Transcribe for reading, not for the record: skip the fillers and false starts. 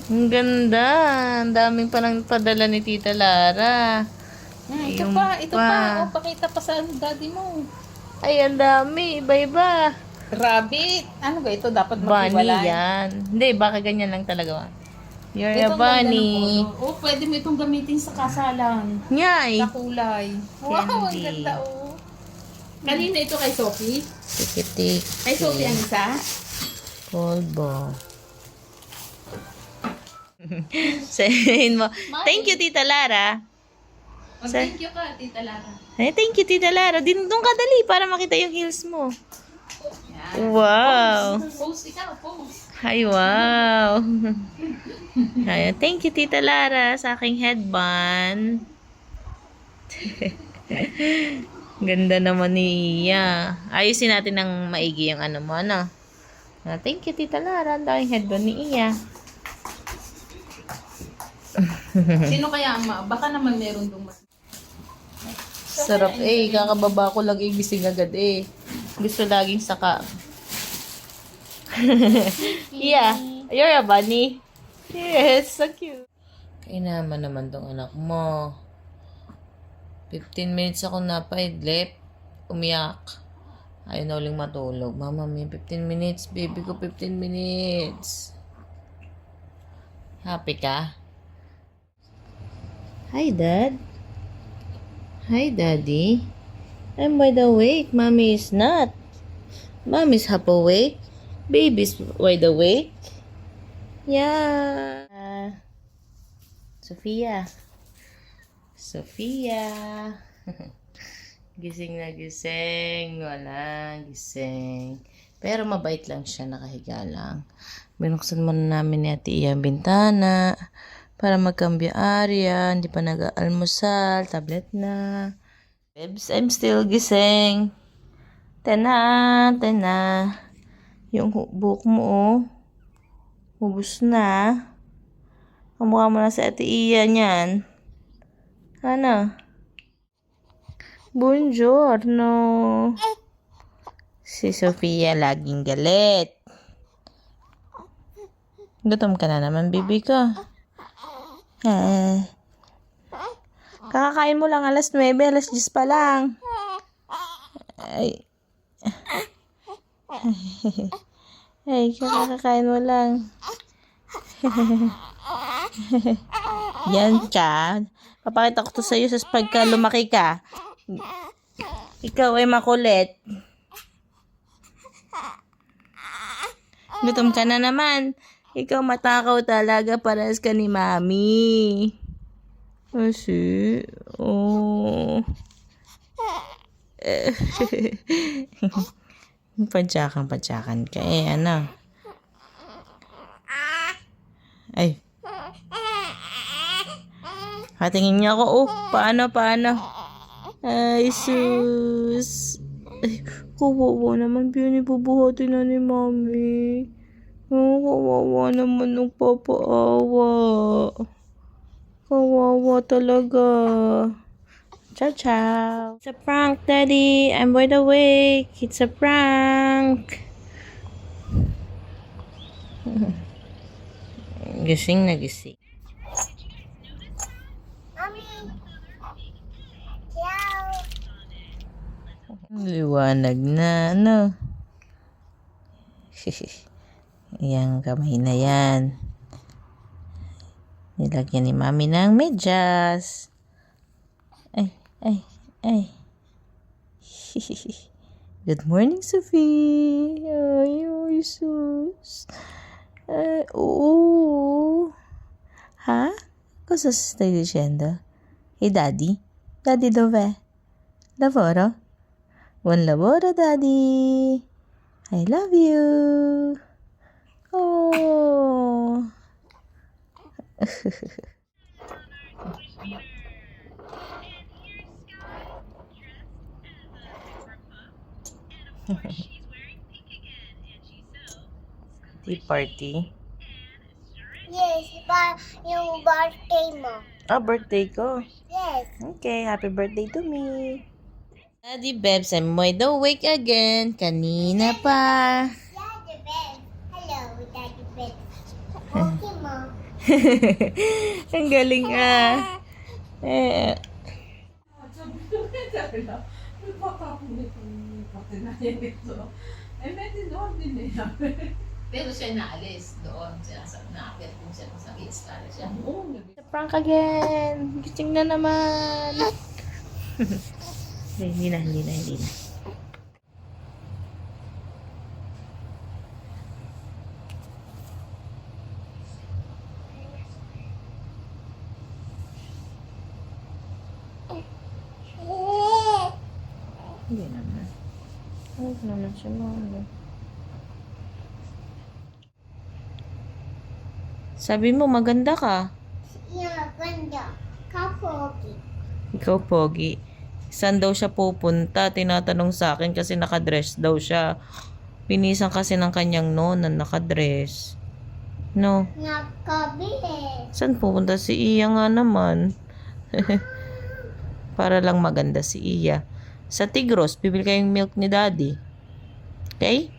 Ang ganda. Ang daming palang padala ni Tita Lara. Ito Yung pa, ito pa. O, pakita pa sa daddy mo. Ay, ang dami. Iba-iba. Rabbit. Ano ba ito? Dapat Bunny maghiwalay. yan. Hindi, baka ganyan lang talaga. You're a Ito ang ganda ng bunny. color. Oh, pwede mo itong gamitin sa kasalan. Nyay. Sa kulay. Wow, ang Candy. ganda oh. Kanina ito kay Sophie. Tikitik. Kay Sophie ang isa. Polvo. Sabihin mo, thank you, Tita Lara. Thank you ka, Tita Lara. Ay, thank you, Tita Lara. Doon ka dali para makita yung heels mo. Wow. Post ikaw, post. Ay, wow. Ay, thank you, Tita Lara, sa aking headband. Ganda naman ni Iya. Ayusin natin ng maigi yung ano mo, ano? Thank you, Tita Lara. Ang daming headband ni Iya. Sino kaya ang baka naman meron dong mas. Sarap eh. Kakababa ko lang gising agad eh. Gusto laging saka. Yeah. You're a bunny. Yes, so cute. Kainaman naman tong anak mo. 15 minutes ako napaidlip. Umiyak. Ayaw na uling matulog. Mama, may 15 minutes. Baby ko, 15 minutes. Happy ka? Hi, Dad. Hi, Daddy. I'm wide awake. Mommy is not. Mommy's half awake. Baby's wide awake. Yeah. Sophia. Sophia. Gising na gising. Wala. Gising. Pero mabait lang siya. Nakahiga lang. Binuksan muna namin ni Ate Iya ang bintana. Para magkambyo area. Hindi pa nag-almusal. Tablet na. Bebs, I'm still gising. Tena. Yung buhok mo, oh. Ubus na. Kamukha mo na sa Ate Iya niyan. Ano? Buongiorno. Si Sofia laging galit. Gutom ka na naman, baby ko. Kakakain mo lang alas 9, alas 10 pa lang. Ay. Ay, kakakain mo lang. Yan ka. Papakita ko to sa'yo sa pagka lumaki ka. Ikaw ay makulit. Gutom ka na naman. Ikaw matakaw talaga, parehas ka ni Mami. Kasi, oh. Padyakan ka eh, ano? Ay. Hatingin niya ako, oh. Paano? Ay, sus. Ay, kawawa naman. Pinibubuhatin na ni Mami. Oh, kawawa naman nagpapaawa. Kawawa talaga. Ciao, ciao. It's a prank, Daddy. I'm wide awake. It's a prank. Gising na gising. Mommy. Ciao. Liwanag na, ano? Yang kamay na yan. Nilagyan ni Mami ng medyas. Ay. Good morning, Sophie. Ay, sus. Oo. Ha? Cosa stai dicendo? E Daddy? Daddy dov'è? Lavoro? Buon lavoro, Daddy. I love you. Oh. Tea party? Yes, yung birthday mo. Oh, birthday ko. Yes. Okay, happy birthday to me. Daddy Bebs, I'm wide awake again. Kanina pa. Daddy Ben. Hello, Daddy Ben. Okay, Mom. Ang galing ah. Eh, Pero siya naalis doon. Nakakit kung siya sa i-style siya. prank again. Gising na naman. Hindi na. Hindi naman. Huwag naman siya ano. Sabi mo, maganda ka. Yeah, ganda. Kapogi. Ikaw, Pogi. Saan daw siya pupunta? Tinatanong sa akin kasi nakadress daw siya. Pinisan kasi ng kanyang nona nakadress. No. Nakabili. Saan pupunta si Iya nga naman? Para lang maganda si Iya. Sa Tigros, bibili kayong milk ni Daddy. Okay?